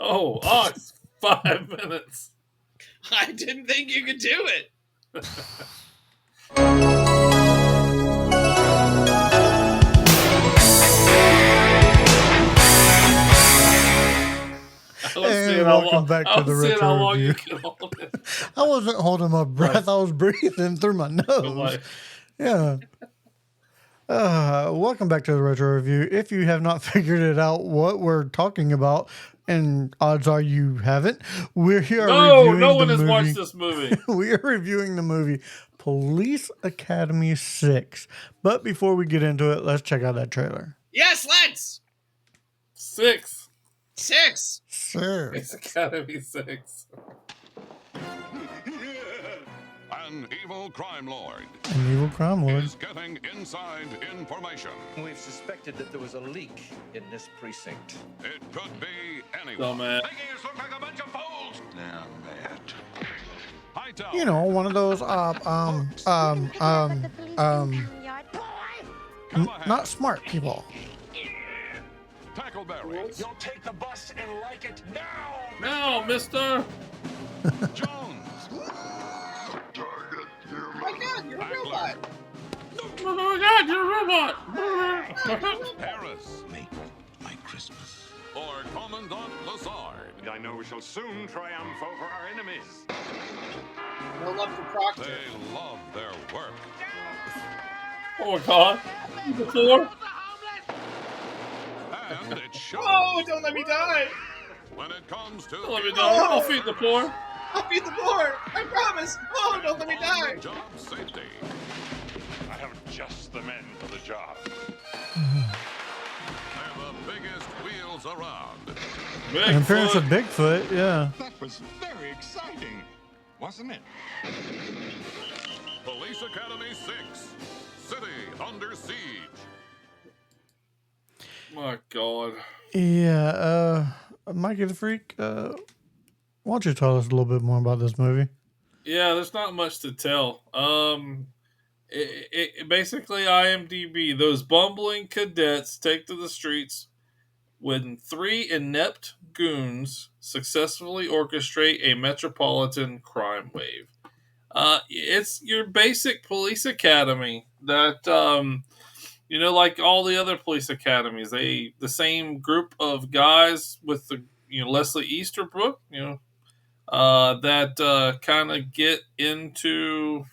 It's 5 minutes. I didn't think you could do it. And welcome back to the retro review. I wasn't holding my breath. I was breathing through my nose. Yeah. Welcome back to the retro review. If you have not figured it out what we're talking about, and odds are you haven't, we're here. No one has watched this movie. We are reviewing the movie Police Academy 6. But before we get into it, let's check out that trailer. Yes, let's. 6. Police Academy 6. An evil crime lord is getting inside information. We've suspected that there was a leak in this precinct. It could be anyone. Dumbass. Making us look like a bunch of fools. Damn that. Hightower. You know, one of those not smart people. Tackleberry. You'll take the bus and like it now. No, mister. Jones. Oh my God, you're a robot. Oh my God, you're a robot. Harris. Make my Christmas. Or Commandant Lazard. I know we shall soon triumph over our enemies. No love for Proctor. They love their work. Oh my God. The floor. And it shows. Oh, don't let me die. When it comes to Don't let me die. I'll feed the poor. I'll feed the poor. I promise. Oh, don't let me die. job safety. I have just the men for the job. They're the biggest wheels around. An appearance of Bigfoot, yeah. That was very exciting, wasn't it? Police Academy 6. City under siege. My God. Yeah, Mikey the Freak, why don't you tell us a little bit more about this movie? Yeah, there's not much to tell. Basically IMDb, those bumbling cadets take to the streets when 3 inept goons successfully orchestrate a metropolitan crime wave. It's your basic police academy that, like all the other police academies, the same group of guys with the, Leslie Easterbrook, that kind of get into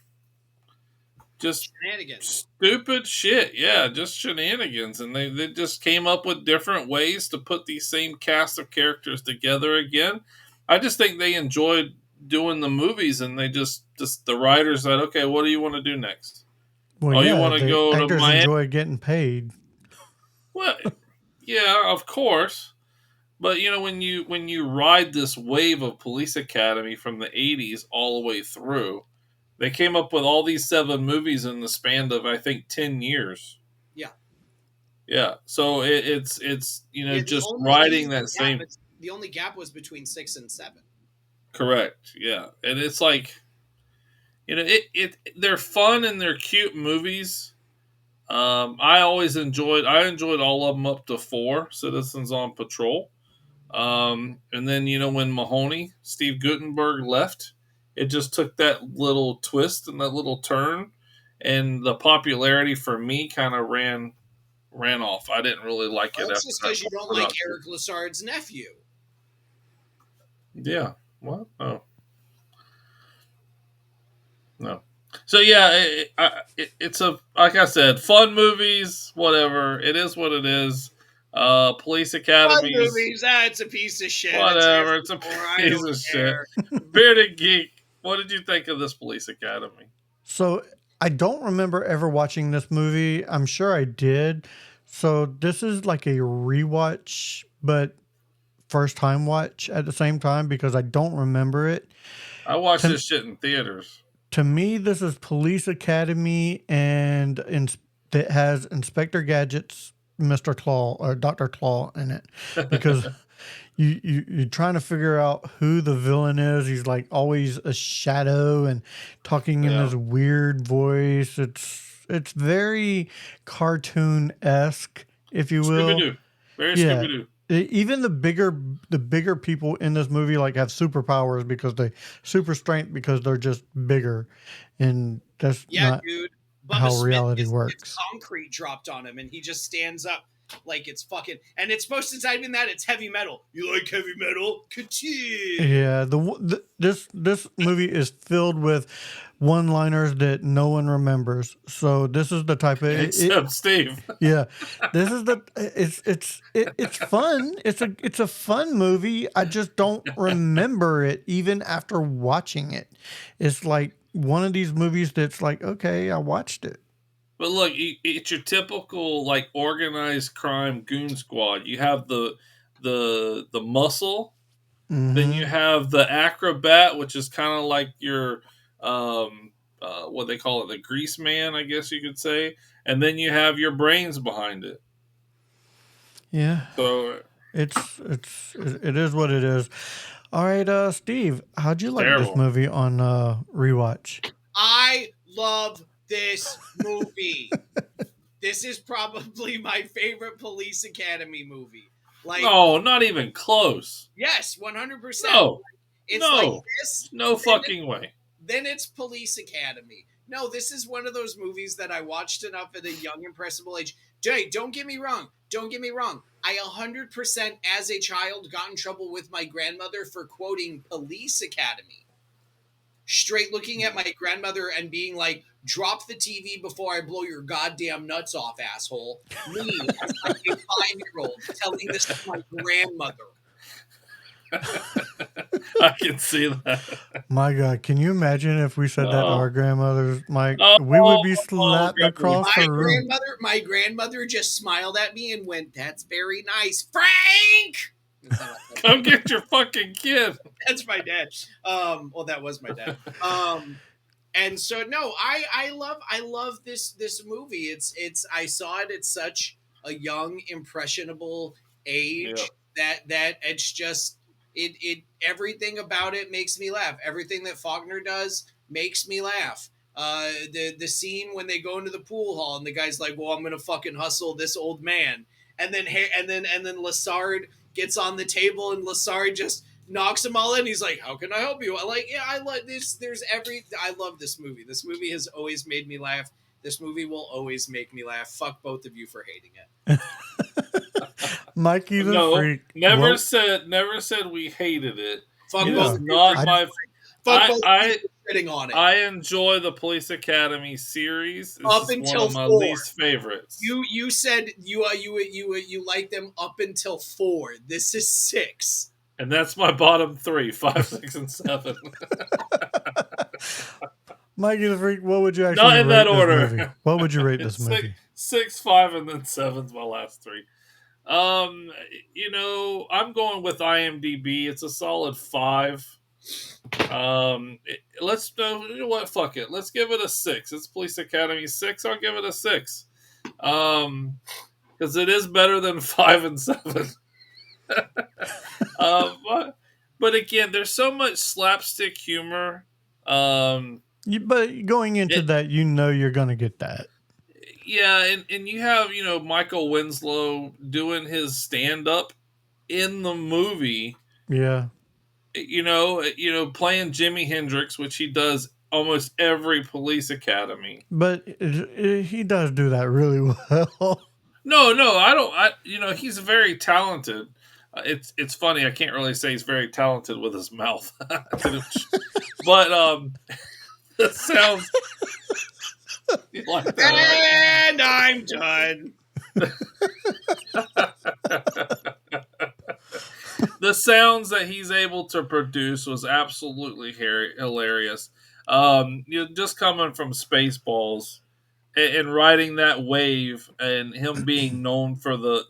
just stupid shit. Yeah, just shenanigans. And they just came up with different ways to put these same cast of characters together again. I just think they enjoyed doing the movies, and they just the writers said, okay, what do you want to do next? Well, you want to go to Miami? Enjoy getting paid. Well, yeah, of course. But when you ride this wave of Police Academy from the 80s all the way through, they came up with all these 7 movies in the span of, I think, 10 years. Yeah. Yeah. So it's just riding that same. The only gap was between 6 and 7. Correct. Yeah. And it's like, they're fun and they're cute movies. I enjoyed all of them up to 4, Citizens on Patrol. And then, when Mahoney, Steve Guttenberg left, it just took that little twist and that little turn, and the popularity for me kind of ran off. I didn't really like it. That's just because you don't like Eric Lassard's nephew. Yeah. What? Oh. No. So yeah, it's like I said, fun movies, whatever. It is what it is. Police Academy. It's a piece of shit. Whatever, it's a piece of shit. Bearded Geek, what did you think of this Police Academy? So I don't remember ever watching this movie. I'm sure I did. So this is like a rewatch, but first time watch at the same time because I don't remember it. I watched this shit in theaters. To me, this is Police Academy, and it has Inspector Gadget's Mr. Claw or Dr. Claw in it, because you're trying to figure out who the villain is. He's like always a shadow and talking in this weird voice. It's very cartoon-esque, if you will. Scooby-Doo. Very Scooby-Doo. Even the bigger people in this movie like have superpowers because they super strength because they're just bigger, and that's Yeah, not dude. how Bubba Smith reality gets works. concrete dropped on him, and he just stands up like it's fucking. And it's supposed to not even that. It's heavy metal. You like heavy metal? Ka-ching! Yeah, this movie is filled with one-liners that no one remembers. So this is the type of Except Steve. yeah, this is the it's fun. It's a fun movie. I just don't remember it even after watching it. It's like one of these movies that's like, okay, I watched it. But look, it's your typical like organized crime goon squad. You have the muscle, then you Mm-hmm. have the acrobat, which is kind of like your what they call it, the grease man, I guess you could say, and then you have your brains behind it. Yeah, So it is what it is. All right, Steve, how'd you it's like this terrible. movie on rewatch? I love this movie. This is probably my favorite Police Academy movie. Like, No, not even close. yes, 100%. No, It's like no, this. no fucking way. Then it's Police Academy. No, this is one of those movies that I watched enough at a young, impressionable age. Jay, don't get me wrong. Don't get me wrong. I 100% as a child got in trouble with my grandmother for quoting Police Academy. Straight looking at my grandmother and being like, drop the TV before I blow your goddamn nuts off, asshole. Me, as like a 5-year-old, telling this to my grandmother. I can see that. My God, can you imagine if we said that to Oh. our grandmothers? Like, Oh, we would be oh, slapped grandmother. across the room. My grandmother just smiled at me and went, "That's very nice, Frank." Come get your fucking kid. That's my dad. Well, that was my dad. And so no, I love this movie. It's I saw it at such a young, impressionable age that it's just it everything about it makes me laugh. Everything that Faulkner does makes me laugh. The scene when they go into the pool hall and the guy's like, "Well, I'm gonna fucking hustle this old man," and then Lassard gets on the table and Lassard just knocks them all in. He's like, "How can I help you?" I like, yeah, I love this. I love this movie. This movie has always made me laugh. This movie will always make me laugh. Fuck both of you for hating it. Mikey the No, Freak. never Well, said we hated it. Fuck It both is of you not for my. fuck both of I you for shitting on it. I enjoy the Police Academy series. This Up is until one of my 4. least favorites. You said you like them up until 4. This is 6. And that's my bottom 3, 5, 6, and 7. Mikey the Freak, what would you actually Not in rate that this order. movie? What would you rate this It's movie? 6, 5, and then 7's my last 3. I'm going with IMDb. It's a solid 5. Let's you know what? Fuck it. Let's give it a 6. It's Police Academy 6. I'll give it a 6. Because it is better than 5 and 7. But again, there's so much slapstick humor. But going into that, you know you're going to get that. Yeah, and you have, Michael Winslow doing his stand-up in the movie. Yeah. Playing Jimi Hendrix, which he does almost every Police Academy. But he does do that really well. No, I don't. He's very talented. It's funny. I can't really say he's very talented with his mouth, but that sounds. You like that, and I'm done. The sounds that he's able to produce was absolutely hilarious. Just coming from Spaceballs and riding that wave, and him being known for the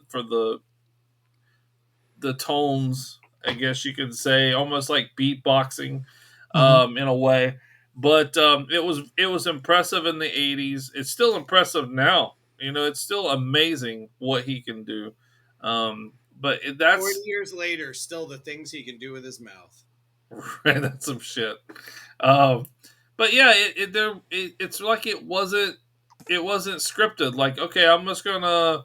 tones, I guess you could say, almost like beatboxing, in a way. But it was impressive in the 80s. It's still impressive now. It's still amazing what he can do. But that's 40 years later, still the things he can do with his mouth. Right, that's some shit. But yeah, it's like it wasn't scripted. Like, okay, I'm just gonna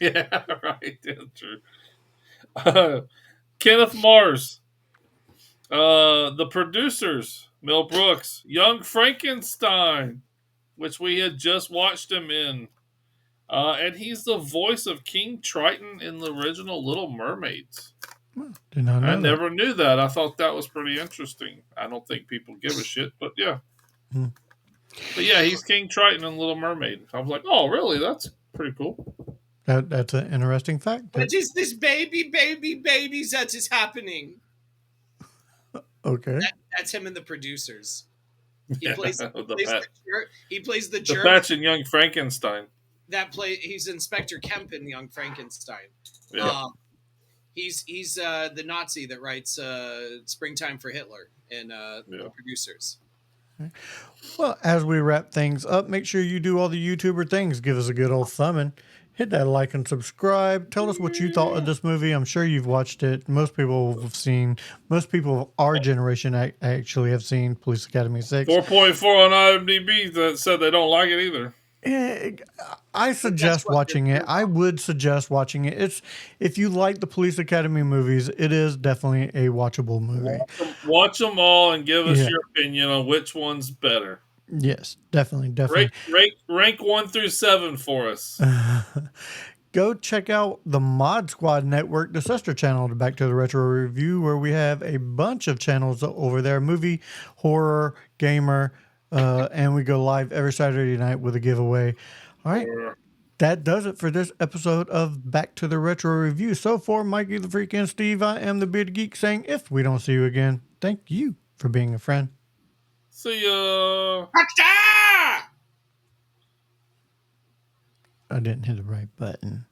Yeah, right. Yeah, true. Kenneth Mars. The producers, Mel Brooks, Young Frankenstein, which we had just watched him in. And he's the voice of King Triton in the original Little Mermaids. Did not know I that. never knew that. I thought that was pretty interesting. I don't think people give a shit, but yeah. Hmm. But yeah, he's King Triton in Little Mermaid. I was like, oh, really? That's pretty cool. That's an interesting fact. What is this babies that is happening? Okay. That's him and the producers. He Yeah, plays the the jerk Patch and Young Frankenstein. he's Inspector Kemp in Young Frankenstein. Yeah. He's the Nazi that writes Springtime for Hitler and the producers. Well, as we wrap things up, make sure you do all the YouTuber things. Give us a good old thumbing. Hit that like and subscribe. Tell us what you thought of this movie. I'm sure you've watched it. Most people of our generation actually have seen Police Academy 6. 4.4 on IMDb that said they don't like it either. I suggest watching it. I would suggest watching it. If you like the Police Academy movies, it is definitely a watchable movie. Watch them all and give us your opinion on which one's better. Yes, definitely. Rank 1 through 7 for us. Go check out the Mod Squad Network, the sister channel to Back to the Retro Review, where we have a bunch of channels over there: movie, horror, gamer, and we go live every Saturday night with a giveaway. All right. That does it for this episode of Back to the Retro Review. So for Mikey the Freak and Steve, I am the Bearded Geek saying, if we don't see you again, thank you for being a friend. See ya. I didn't hit the right button.